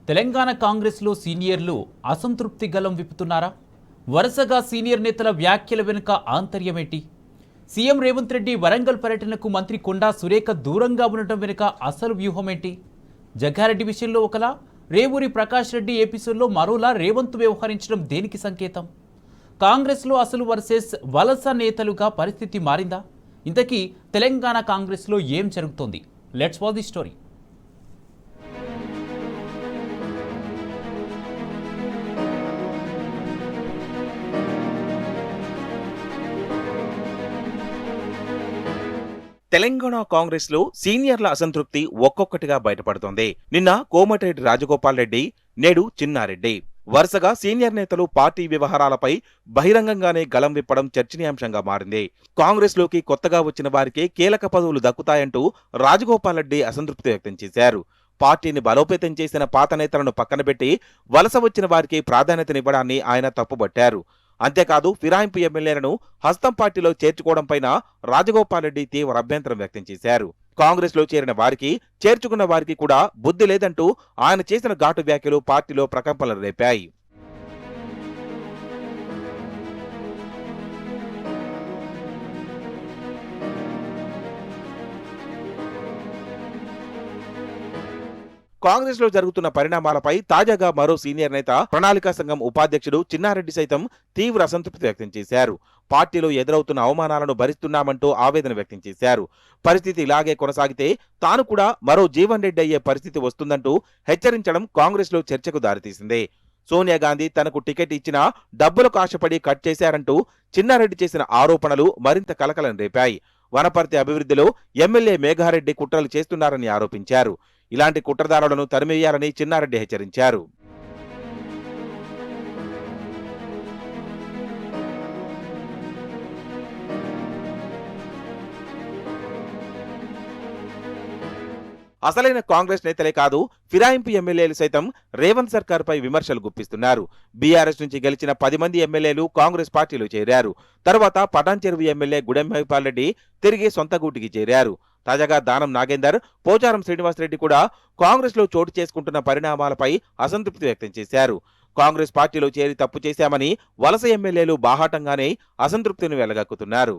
తెలంగాణ కాంగ్రెస్లో సీనియర్లు అసంతృప్తి గలం విప్పుతున్నారా? వరుసగా సీనియర్ నేతల వ్యాఖ్యల వెనుక ఆంతర్యమేంటి? సీఎం రేవంత్ రెడ్డి వరంగల్ పర్యటనకు మంత్రి కొండా సురేఖ దూరంగా ఉండటం వెనుక అసలు వ్యూహమేంటి? జగ్గారెడ్డి విషయంలో ఒకలా, రేవూరి ప్రకాష్ రెడ్డి ఎపిసోడ్లో మరోలా రేవంత్ వ్యవహరించడం దేనికి సంకేతం? కాంగ్రెస్లో అసలు వర్సెస్ వలస నేతలుగా పరిస్థితి మారిందా? ఇంతకీ తెలంగాణ కాంగ్రెస్లో ఏం జరుగుతోంది? Let's watch the story. Telangana Congress లో సీనియర్ల అసంతృప్తి ఒక్కొక్కటిగా బయటపడుతోంది. నిన్న కోమటిరెడ్డి రాజగోపాల్ రెడ్డి, నేడు చిన్నారెడ్డి వరుసగా సీనియర్ నేతలు పార్టీ వ్యవహారాలపై బహిరంగంగానే గళం విప్పడం చర్చనీయాంశంగా మారింది. కాంగ్రెస్ లోకి కొత్తగా వచ్చిన వారికి కీలక పదవులు దక్కుతాయంటూ రాజగోపాల్ రెడ్డి అసంతృప్తి వ్యక్తం చేశారు. పార్టీని బలోపేతం చేసిన పాత నేతలను పక్కనబెట్టి వలస వచ్చిన వారికి ప్రాధాన్యతనివ్వడాన్ని ఆయన తప్పుబట్టారు. అంతేకాదు, ఫిరాయింపు ఎమ్మెల్యేలను హస్తం పార్టీలో చేర్చుకోవడంపైన రాజగోపాల్ రెడ్డి తీవ్ర అభ్యంతరం వ్యక్తం చేశారు. కాంగ్రెస్ లో చేరిన వారికి, చేర్చుకున్న వారికి కూడా బుద్ధి లేదంటూ ఆయన చేసిన ఘాటు వ్యాఖ్యలు పార్టీలో ప్రకంపనలు రేపాయి. కాంగ్రెస్ లో జరుగుతున్న పరిణామాలపై తాజాగా మరో సీనియర్ నేత, ప్రణాళికా సంఘం ఉపాధ్యక్షుడు చిన్నారెడ్డి సైతం తీవ్ర అసంతృప్తి వ్యక్తం చేశారు. పార్టీలో ఎదురవుతున్న అవమానాలను భరిస్తున్నామంటూ ఆవేదన వ్యక్తం చేశారు. పరిస్థితి ఇలాగే కొనసాగితే తాను కూడా మరో జీవన్ రెడ్డి అయ్యే పరిస్థితి వస్తుందంటూ హెచ్చరించడం కాంగ్రెస్ లో చర్చకు దారితీసింది. సోనియా గాంధీ తనకు టికెట్ ఇచ్చినా డబ్బులకు ఆశపడి కట్ చేశారంటూ చిన్నారెడ్డి చేసిన ఆరోపణలు మరింత కలకలం రేపాయి. వనపర్తి అభివృద్ధిలో ఎమ్మెల్యే మేఘారెడ్డి కుట్రలు చేస్తున్నారని ఆరోపించారు. ఇలాంటి కుట్రదారులను తరిమేయాలని చిన్నారెడ్డి హెచ్చరించారు. అసలైన కాంగ్రెస్ నేతలే కాదు, ఫిరాయింపు ఎమ్మెల్యేలు సైతం రేవంత్ సర్కార్పై విమర్శలు గుప్పిస్తున్నారు. బీఆర్ఎస్ నుంచి గెలిచిన 10 మంది ఎమ్మెల్యేలు కాంగ్రెస్ పార్టీలో చేరారు. తర్వాత పటాన్ చెరువు ఎమ్మెల్యే గుడెం మహిపాల్ రెడ్డి తిరిగి సొంత గూటికి చేరారు. తాజాగా దానం నాగేందర్, పోచారం శ్రీనివాసరెడ్డి కూడా కాంగ్రెస్ లో చోటు చేసుకుంటున్న పరిణామాలపై అసంతృప్తి వ్యక్తం చేశారు. కాంగ్రెస్ పార్టీలో చేరి తప్పు చేశామని వలస ఎమ్మెల్యేలు బాహాటంగానే అసంతృప్తిని వెలగక్కుతున్నారు.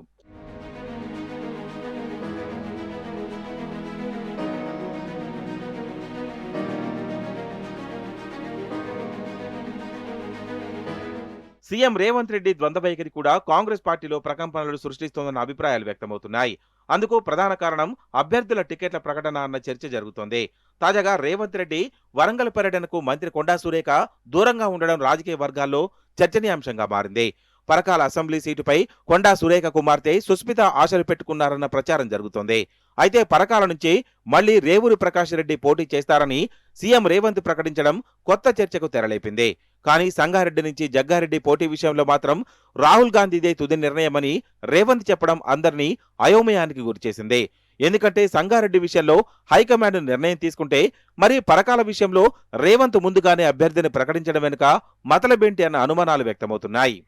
సీఎం రేవంత్ రెడ్డి ద్వంద్వ వైఖరి కూడా కాంగ్రెస్ పార్టీలో ప్రకంపనలు సృష్టిస్తోందన్న అభిప్రాయాలు వ్యక్తమవుతున్నాయి. అందుకు ప్రధాన కారణం అభ్యర్థుల టికెట్ల ప్రకటన అన్న చర్చ జరుగుతోంది. తాజాగా రేవంత్ రెడ్డి వరంగల్ పర్యటనకు మంత్రి కొండా సురేఖ దూరంగా ఉండడం రాజకీయ వర్గాల్లో చర్చనీయాంశంగా మారింది. పరకాల అసెంబ్లీ సీటుపై కొండా సురేఖ కుమార్తె సుస్మిత ఆశలు పెట్టుకున్నారన్న ప్రచారం జరుగుతోంది. అయితే పరకాల నుంచి మళ్లీ రేవూరి ప్రకాష్ రెడ్డి పోటీ చేస్తారని సీఎం రేవంత్ ప్రకటించడం కొత్త చర్చకు తెరలేపింది. కానీ సంగారెడ్డి నుంచి జగ్గారెడ్డి పోటీ విషయంలో మాత్రం రాహుల్ గాంధీదే తుది నిర్ణయమని రేవంత్ చెప్పడం అందరినీ అయోమయానికి గురిచేసింది. ఎందుకంటే సంగారెడ్డి విషయంలో హైకమాండ్ నిర్ణయం తీసుకుంటే, మరి పరకాల విషయంలో రేవంత్ ముందుగానే అభ్యర్థిని ప్రకటించడం వెనుక మతలబేంటి అన్న అనుమానాలు వ్యక్తమవుతున్నాయి.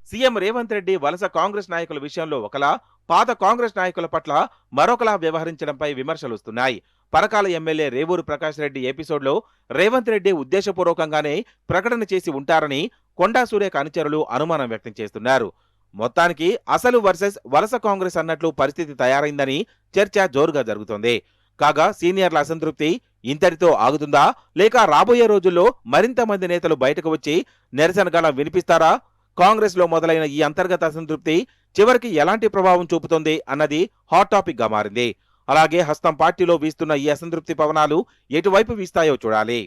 సీఎం రేవంత్ రెడ్డి వలస కాంగ్రెస్ నాయకుల విషయంలో ఒకలా, పాత కాంగ్రెస్ నాయకుల పట్ల మరొకలా వ్యవహరించడంపై విమర్శలు వస్తున్నాయి. పరకాల ఎమ్మెల్యే రేవూరి ప్రకాష్ రెడ్డి ఎపిసోడ్లో రేవంత్ రెడ్డి ఉద్దేశపూర్వకంగానే ప్రకటన చేసి ఉంటారని కొండా సురేఖ అనుచరులు అనుమానం వ్యక్తం చేస్తున్నారు. మొత్తానికి అసలు వర్సెస్ వలస కాంగ్రెస్ అన్నట్లు పరిస్థితి తయారైందని చర్చ జోరుగా జరుగుతోంది. కాగా సీనియర్ల అసంతృప్తి ఇంతటితో ఆగుతుందా, లేక రాబోయే రోజుల్లో మరింత మంది నేతలు బయటకు వచ్చి నిరసన గళం వినిపిస్తారా? కాంగ్రెస్ లో మొదలైన ఈ అంతర్గత అసంతృప్తి చివరికి ఎలాంటి ప్రభావం చూపుతోంది అన్నది హాట్ టాపిక్ గా మారింది. అలాగే హస్తం పార్టీలో వీస్తున్న ఈ అసంతృప్తి పవనాలు ఎటువైపు వీస్తాయో చూడాలి.